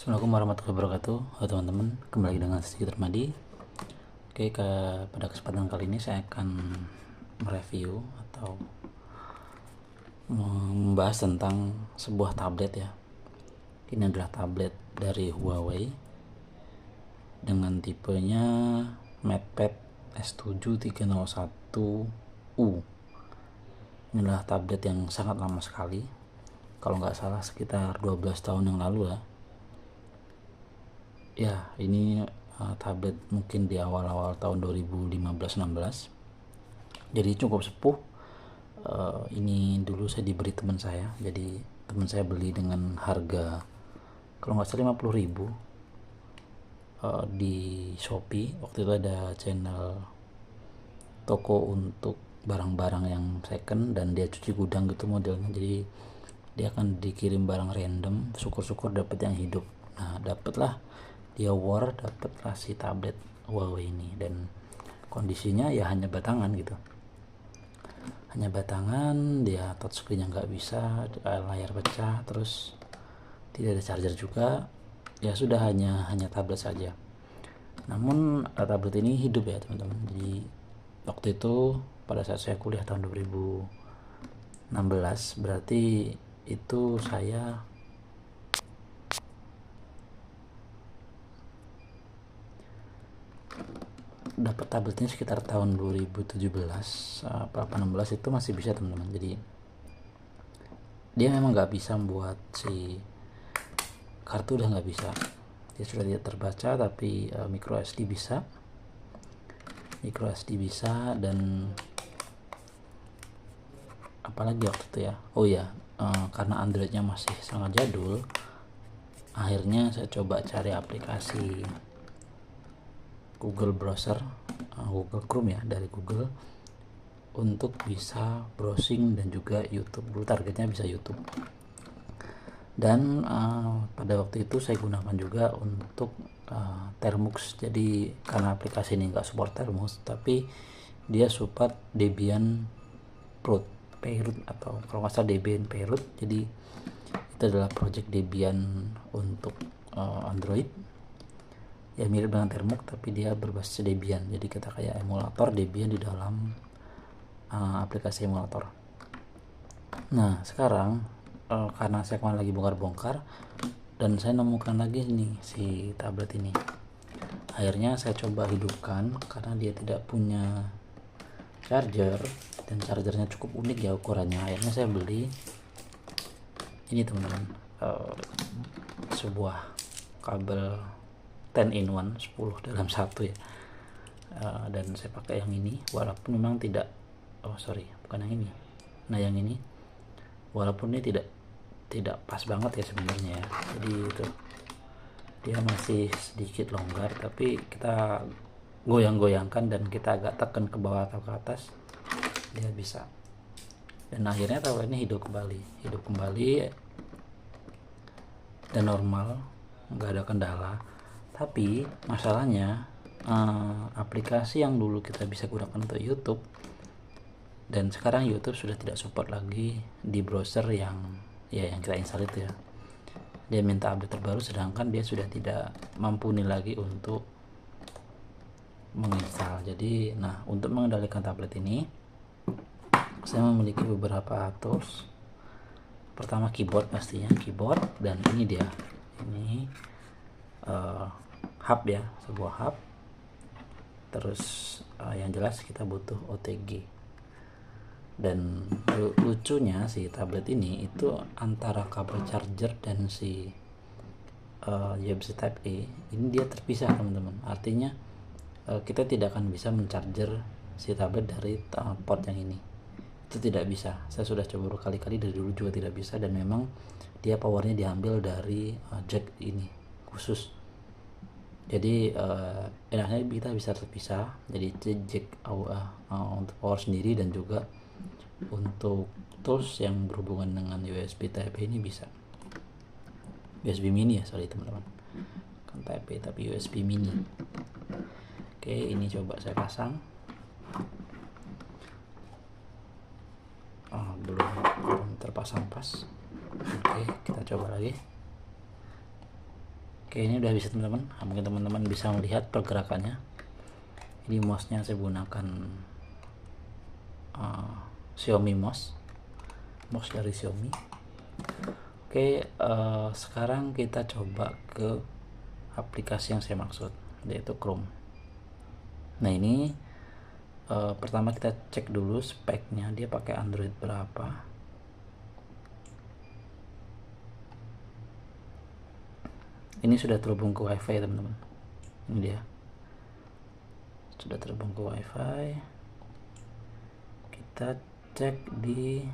Assalamualaikum warahmatullahi wabarakatuh. Halo teman-teman, kembali lagi dengan Sedikit Ramadi. Oke, pada kesempatan kali ini saya akan mereview atau membahas tentang sebuah tablet ya. Ini adalah tablet dari Huawei dengan tipenya MatePad S7 301U. Inilah tablet yang sangat lama sekali, kalau nggak salah sekitar 12 tahun yang lalu lah ya. Ini tablet mungkin di awal-awal tahun 2015-16, jadi cukup sepuh. Ini dulu saya diberi teman saya, jadi teman saya beli dengan harga kalau nggak salah 50.000 di Shopee. Waktu itu ada channel toko untuk barang-barang yang second dan dia cuci gudang gitu modelnya, jadi dia akan dikirim barang random, syukur-syukur dapat yang hidup. Nah, dapatlah dia dapatlah si tablet Huawei ini, dan kondisinya ya hanya batangan gitu, hanya batangan. Dia touchscreen-nya nggak bisa, layar pecah, terus tidak ada charger juga. Ya sudah, hanya tablet saja. Namun tablet ini hidup ya teman-teman. Jadi waktu itu pada saat saya kuliah tahun 2016, berarti itu saya dapat tablet ini sekitar tahun 2017 apa 16, itu masih bisa teman-teman. Jadi dia memang nggak bisa buat si kartu, udah nggak bisa, dia sudah tidak terbaca, tapi micro SD bisa. Dan apalagi waktu itu ya, oh ya, karena Androidnya masih sangat jadul, akhirnya saya coba cari aplikasi Google Browser, Google Chrome ya, dari Google, untuk bisa browsing dan juga YouTube. Dulu targetnya bisa YouTube. Dan pada waktu itu saya gunakan juga untuk Termux. Jadi karena aplikasi ini nggak support Termux, tapi dia support Debian Payroot, atau kalau nggak salah Debian Payroot. Jadi itu adalah project Debian untuk Android ya, mirip dengan Termux tapi dia berbasis Debian. Jadi kita kayak emulator Debian di dalam aplikasi emulator. Nah sekarang karena saya kemarin lagi bongkar-bongkar dan saya nemukan lagi nih si tablet ini, akhirnya saya coba hidupkan karena dia tidak punya charger, dan chargernya cukup unik ya ukurannya. Akhirnya saya beli ini teman-teman, sebuah kabel 10-in-1, 10 dalam satu ya. Dan saya pakai yang ini, walaupun memang tidak, bukan yang ini. Nah yang ini walaupun ini tidak pas banget ya sebenarnya ya. Jadi itu dia masih sedikit longgar, tapi kita goyang-goyangkan dan kita agak tekan ke bawah atau ke atas, dia bisa. Dan akhirnya tablet ini hidup kembali dan normal, nggak ada kendala. Tapi masalahnya aplikasi yang dulu kita bisa gunakan untuk YouTube, dan sekarang YouTube sudah tidak support lagi di browser yang kita install itu ya. Dia minta update terbaru, sedangkan dia sudah tidak mumpuni lagi untuk menginstal. Jadi untuk mengendalikan tablet ini saya memiliki beberapa tools. Pertama keyboard, pastinya keyboard, dan ini dia, ini hub ya, sebuah hub. Terus yang jelas kita butuh OTG. Dan lucunya si tablet ini itu antara kabel charger dan si USB Type A ini dia terpisah teman-teman. Artinya kita tidak akan bisa mencharger si tablet dari port yang ini, itu tidak bisa. Saya sudah coba berkali-kali, dari dulu juga tidak bisa, dan memang dia powernya diambil dari jack ini khusus. Jadi enaknya kita bisa terpisah, jadi jack untuk power sendiri, dan juga untuk tools yang berhubungan dengan USB Type A ini bisa. USB mini ya, teman-teman, kan Type A tapi USB mini. Oke, ini coba saya pasang. Belum terpasang pas. Oke, kita coba lagi. Oke, ini udah bisa teman-teman. Mungkin teman-teman bisa melihat pergerakannya. Ini mouse-nya saya gunakan Xiaomi mouse dari Xiaomi. Oke, sekarang kita coba ke aplikasi yang saya maksud, yaitu Chrome. Nah, ini pertama kita cek dulu speknya, dia pakai Android berapa. Ini sudah terhubung ke WiFi teman-teman. Ini dia, sudah terhubung ke WiFi. Kita cek di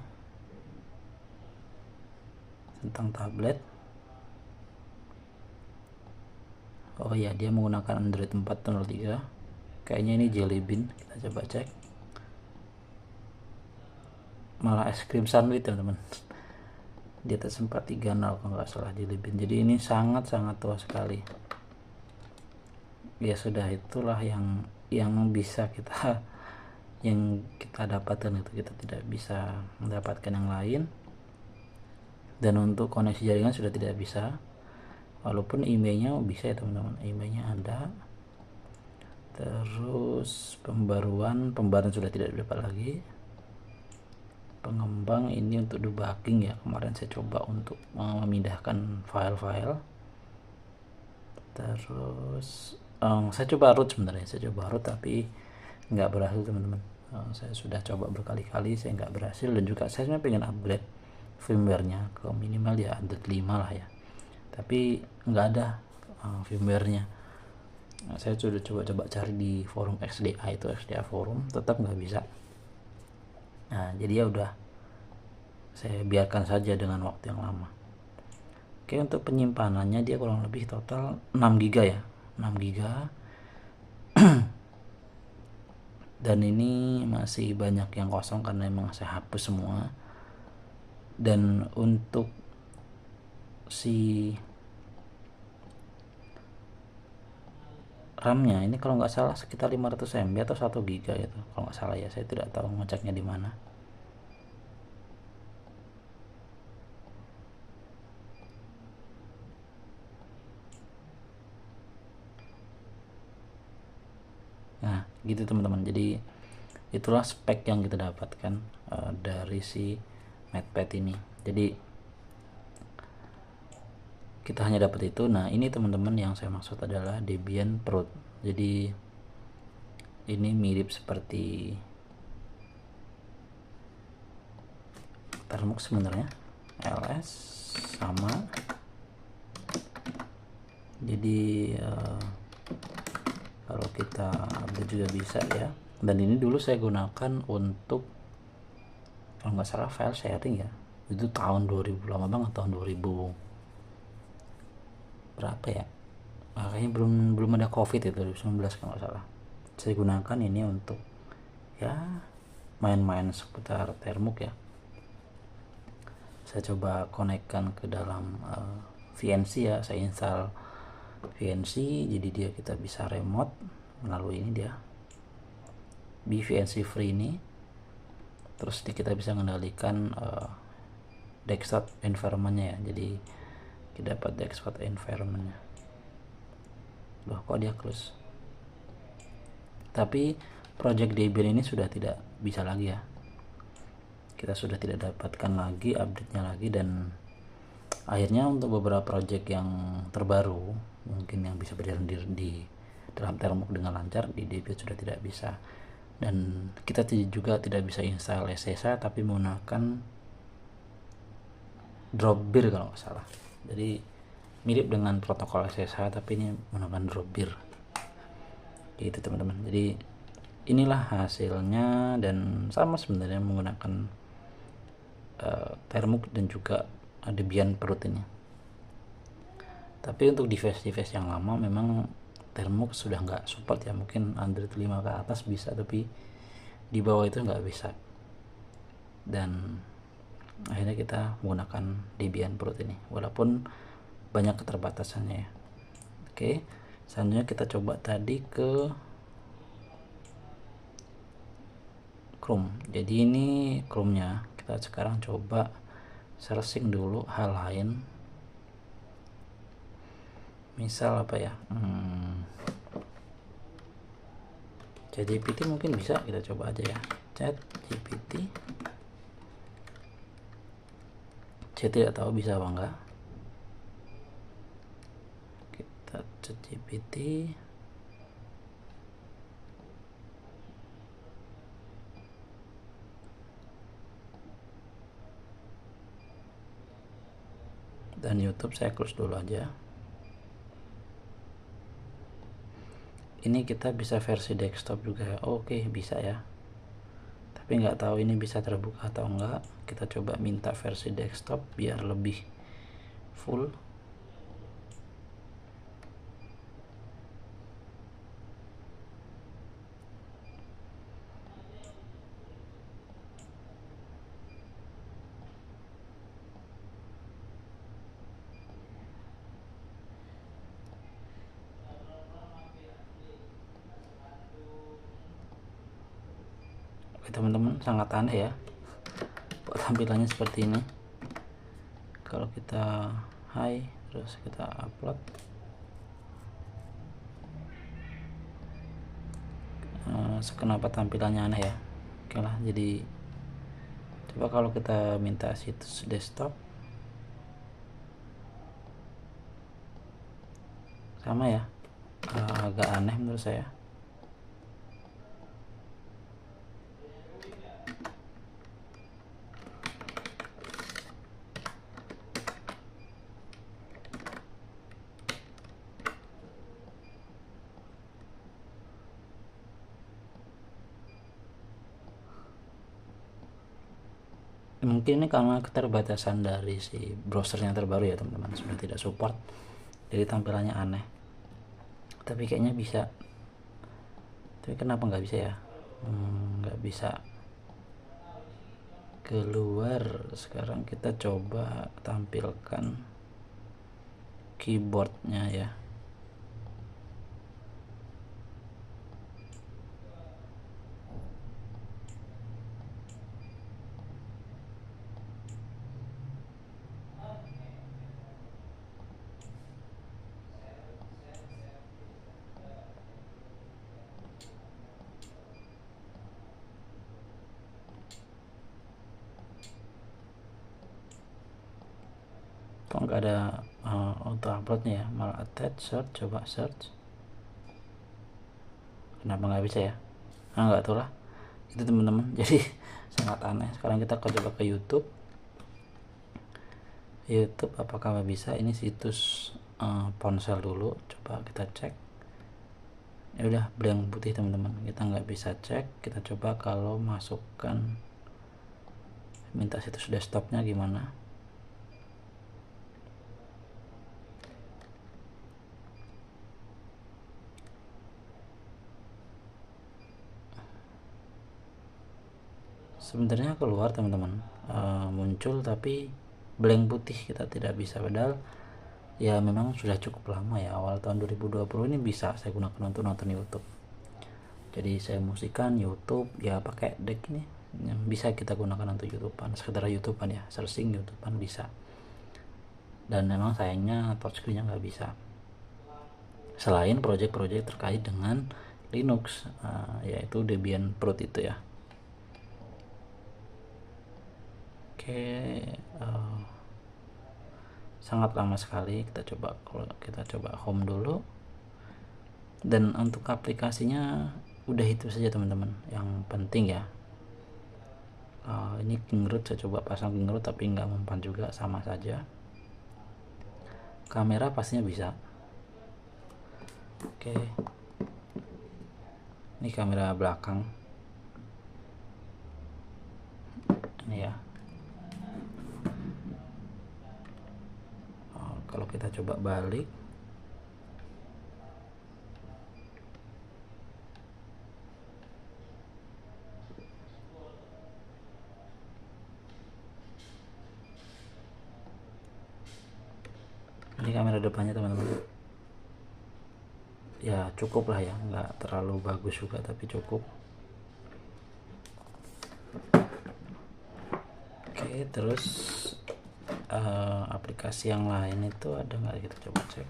tentang tablet. Oh ya, dia menggunakan Android 4.03. Kayaknya ini Jelly Bean. Kita coba cek. Malah es krim sandwich teman-teman. Di atas 430 kalau nggak salah Jelly Bean. Jadi ini sangat-sangat tua sekali. Ya sudah, itulah yang bisa kita dapatkan, itu kita tidak bisa mendapatkan yang lain. Dan untuk koneksi jaringan sudah tidak bisa, walaupun emailnya bisa ya teman-teman, emailnya ada. Terus pembaruan sudah tidak dapat lagi. Pengembang ini untuk debugging ya, kemarin saya coba untuk memindahkan file-file. Terus saya coba root sebenarnya, tapi nggak berhasil teman-teman. Saya sudah coba berkali-kali, saya nggak berhasil. Dan juga saya sebenarnya pengen upgrade firmware-nya ke minimal ya Android 5 lah ya, tapi nggak ada firmware-nya. Nah, saya sudah coba cari di forum XDA, itu XDA forum, tetap nggak bisa. Nah, jadi ya udah, saya biarkan saja dengan waktu yang lama. Oke, untuk penyimpanannya dia kurang lebih total 6 GB ya, 6 GB. Dan ini masih banyak yang kosong karena emang saya hapus semua. Dan untuk si RAM-nya ini kalau nggak salah sekitar 500 MB atau 1 GB itu, kalau nggak salah ya, saya tidak tahu ngeceknya di mana. Nah, gitu teman-teman. Jadi itulah spek yang kita dapatkan dari si MatePad ini. Jadi kita hanya dapat itu. Nah, ini teman-teman yang saya maksud adalah Debian Pro. Jadi ini mirip seperti Termux sebenarnya, LS sama. Jadi kalau kita update juga bisa ya. Dan ini dulu saya gunakan untuk, kalau nggak salah, file sharing ya. Itu tahun 2000, lama banget, tahun 2000 berapa ya, makanya belum ada covid itu 2019 kalau nggak salah. Saya gunakan ini untuk ya main-main seputar Termux ya. Saya coba konekkan ke dalam VNC ya, saya install VNC, jadi dia kita bisa remote melalui ini dia VNC free ini. Terus kita bisa mengendalikan desktop environment-nya ya, jadi kita dapat desktop environment-nya. Loh, kok dia close? Tapi project Debian ini sudah tidak bisa lagi ya, kita sudah tidak dapatkan lagi update-nya lagi. Dan akhirnya untuk beberapa project yang terbaru mungkin yang bisa berjalan di dalam Termux dengan lancar, di Debian sudah tidak bisa. Dan kita juga tidak bisa install SSH tapi menggunakan Dropbear kalau nggak salah. Jadi mirip dengan protokol SSH tapi ini menggunakan Dropbear gitu teman-teman. Jadi inilah hasilnya, dan sama sebenarnya menggunakan Termux dan juga Debian Pro ini. Tapi untuk device yang lama memang Termux sudah nggak support ya, mungkin Android 5 ke atas bisa, tapi di bawah itu nggak bisa. Dan akhirnya kita menggunakan Debian Pro ini walaupun banyak keterbatasannya ya. Oke, selanjutnya kita coba tadi ke Chrome. Jadi ini Chrome-nya, kita sekarang coba searching dulu hal lain. misal apa ya, ChatGPT mungkin bisa kita coba aja ya. ChatGPT, saya tidak tahu bisa apa enggak. Kita ChatGPT, dan YouTube saya close dulu aja. Ini kita bisa versi desktop juga ya. Oke, bisa ya, tapi nggak tahu ini bisa terbuka atau enggak. Kita coba minta versi desktop biar lebih full. Oke teman-teman, sangat aneh ya kok tampilannya seperti ini. Kalau kita hi terus kita upload, kenapa tampilannya aneh ya. Oke lah, jadi coba kalau kita minta situs desktop, sama ya, agak aneh menurut saya. Mungkin ini karena keterbatasan dari si browsernya terbaru ya teman-teman, sudah tidak support, jadi tampilannya aneh. Tapi kayaknya bisa, tapi kenapa nggak bisa ya, nggak bisa keluar. Sekarang kita coba tampilkan keyboardnya ya. Kok nggak ada auto uploadnya ya, malah attach search. Coba search, kenapa nggak bisa ya. Nggak tahu lah itu teman-teman. Jadi sangat aneh. Sekarang kita coba ke YouTube. Apakah bisa. Ini situs ponsel dulu, coba kita cek. Ya udah blank putih teman-teman, kita nggak bisa cek. Kita coba kalau masukkan minta situs desktopnya gimana. Sebenarnya keluar teman-teman, muncul tapi blank putih, kita tidak bisa. Padahal ya memang sudah cukup lama ya, awal tahun 2020 ini bisa saya gunakan untuk nonton YouTube. Jadi saya musikan YouTube ya pakai deck ini yang bisa kita gunakan untuk YouTubean, sekedar YouTubean ya, searching YouTubean bisa. Dan memang sayangnya touchscreennya nggak bisa, selain project-project terkait dengan Linux, yaitu Debian Prot itu ya. Oke, sangat lama sekali. Kita coba home dulu. Dan untuk aplikasinya udah itu saja teman-teman yang penting ya. Ini Kingroot, saya coba pasang Kingroot tapi nggak mempan juga, sama saja. Kamera pastinya bisa. Oke, ini kamera belakang ini ya. Kalau kita coba balik, ini kamera depannya teman-teman. Ya cukup lah ya, nggak terlalu bagus juga tapi cukup. Oke, terus aplikasi yang lain itu ada nggak, kita coba cek.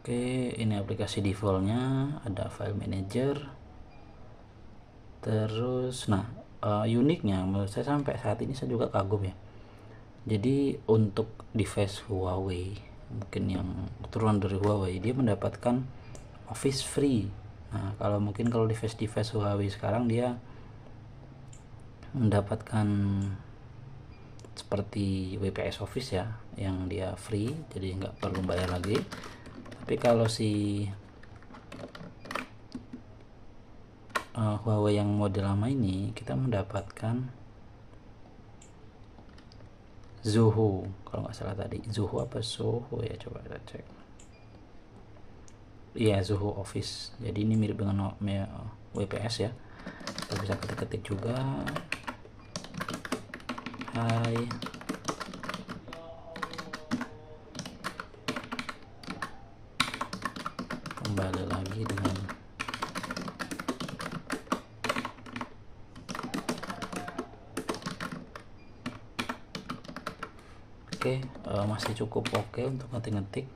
Oke, ini aplikasi defaultnya, ada file manager. Terus uniknya menurut saya sampai saat ini saya juga kagum ya. Jadi untuk device Huawei, mungkin yang turunan dari Huawei, dia mendapatkan Office free. Nah, kalau device Huawei sekarang dia mendapatkan seperti WPS Office ya, yang dia free, jadi nggak perlu bayar lagi. Tapi kalau si Huawei yang model lama ini, kita mendapatkan Zoho, kalau nggak salah tadi Zoho apa Soho ya, coba kita cek. Iya, Zoho Office. Jadi ini mirip dengan WPS ya. Kita bisa ketik-ketik juga. Hai, kembali lagi dengan masih cukup oke untuk ngetik-ngetik,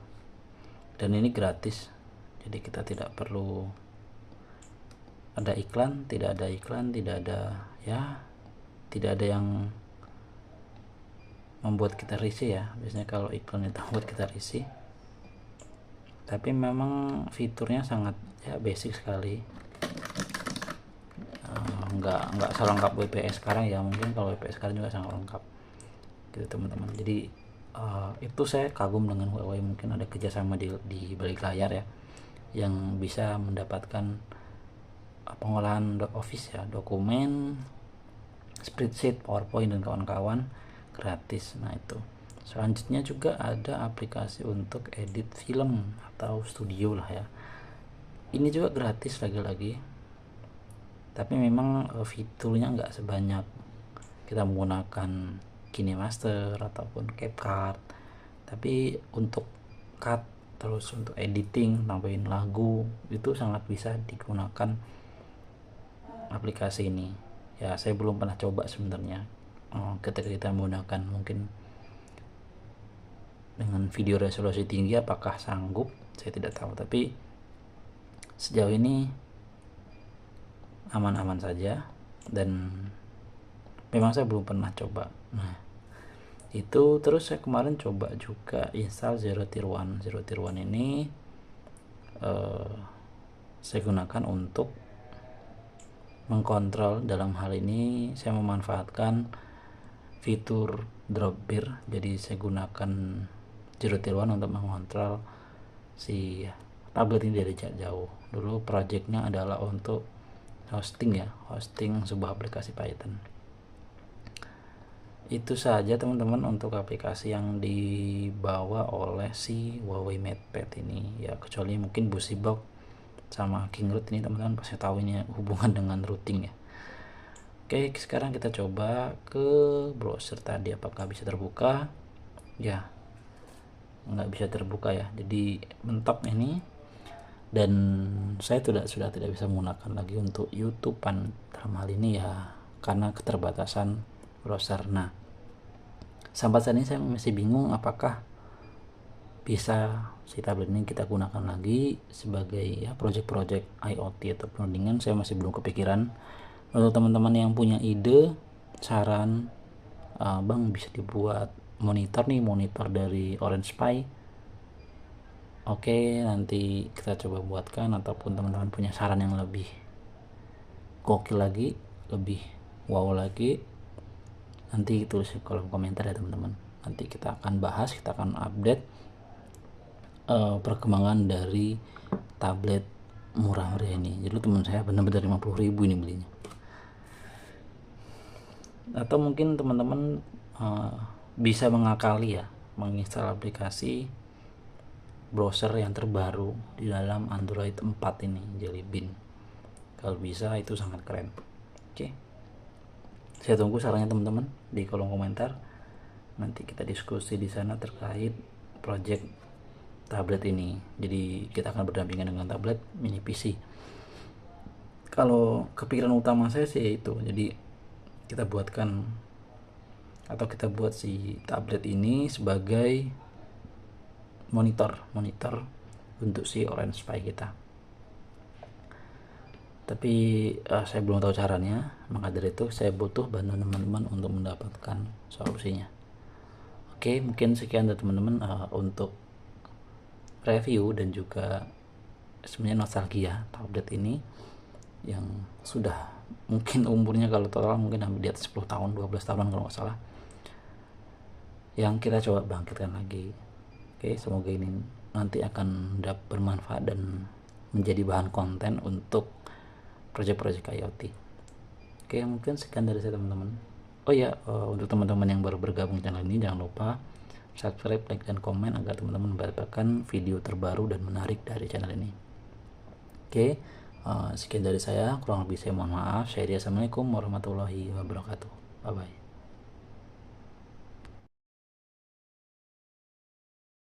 dan ini gratis, jadi kita tidak perlu ada iklan, tidak ada yang membuat kita risih ya. Biasanya kalau iklan itu membuat kita risih, tapi memang fiturnya sangat basic sekali. Nggak selengkap WPS sekarang ya, mungkin kalau WPS sekarang juga sangat lengkap gitu teman-teman. Jadi itu saya kagum dengan Huawei, mungkin ada kerjasama di balik layar ya, yang bisa mendapatkan pengolahan Office ya, dokumen, spreadsheet, PowerPoint dan kawan-kawan gratis. Nah itu selanjutnya juga ada aplikasi untuk edit film atau studio lah ya, ini juga gratis lagi-lagi, tapi memang fiturnya nggak sebanyak kita menggunakan KineMaster ataupun CapCut. Tapi untuk cut, terus untuk editing, tambahin lagu, itu sangat bisa digunakan aplikasi ini ya. Saya belum pernah coba sebenarnya ketika kita menggunakan mungkin dengan video resolusi tinggi apakah sanggup, saya tidak tahu, tapi sejauh ini aman-aman saja, dan memang saya belum pernah coba. Nah itu, terus saya kemarin coba juga install Zero Tier One ini saya gunakan untuk mengkontrol. Dalam hal ini saya memanfaatkan fitur Dropbear, jadi saya gunakan Zero Tier One untuk mengontrol si tablet ini dari jarak jauh. Dulu projectnya adalah untuk hosting sebuah aplikasi Python. Itu saja teman-teman untuk aplikasi yang dibawa oleh si Huawei MatePad ini ya, kecuali mungkin Busybox sama Kingroot ini teman-teman pasti tahu ini hubungan dengan routing ya. Oke, sekarang kita coba ke browser tadi, apakah bisa terbuka ya. Nggak bisa terbuka ya, jadi mentok ini, dan saya sudah tidak bisa menggunakan lagi untuk YouTube-an dalam hal ini ya, karena keterbatasan browser. Nah sampai saat ini saya masih bingung apakah bisa si tablet ini kita gunakan lagi sebagai ya project IoT atau penodingan. Saya masih belum kepikiran. Untuk teman-teman yang punya ide, saran, Bang bisa dibuat monitor dari Orange Pi, oke, nanti kita coba buatkan. Ataupun teman-teman punya saran yang lebih gokil lagi, lebih wow lagi, nanti tulis di kolom komentar ya teman-teman. Nanti kita akan bahas, kita akan update perkembangan dari tablet murah meriah ini. Jadi teman saya benar-benar 50.000 ini belinya. Atau mungkin teman-teman bisa mengakali ya, menginstal aplikasi browser yang terbaru di dalam Android 4 ini, Jelly Bean. Kalau bisa itu sangat keren. Oke, saya tunggu sarannya teman-teman di kolom komentar. Nanti kita diskusi di sana terkait project tablet ini. Jadi kita akan berdampingan dengan tablet mini PC. Kalau kepikiran utama saya sih itu, jadi kita buat si tablet ini sebagai monitor untuk si Orange Pi kita. Tapi saya belum tahu caranya, maka dari itu saya butuh bantuan teman-teman untuk mendapatkan solusinya. Oke, mungkin sekian dari teman-teman untuk review dan juga sebenarnya nostalgia tablet ini yang sudah mungkin umurnya kalau total mungkin hampir di atas 10 tahun, 12 tahun kalau nggak salah, yang kita coba bangkitkan lagi. Oke, semoga ini nanti akan bermanfaat dan menjadi bahan konten untuk proyek-proyek IoT. Oke, mungkin sekian dari saya teman-teman. Oh ya, untuk teman-teman yang baru bergabung channel ini, jangan lupa subscribe, like, dan komen agar teman-teman mendapatkan video terbaru dan menarik dari channel ini. Oke, sekian dari saya, kurang lebih saya mohon maaf. Assalamualaikum warahmatullahi wabarakatuh. Bye bye.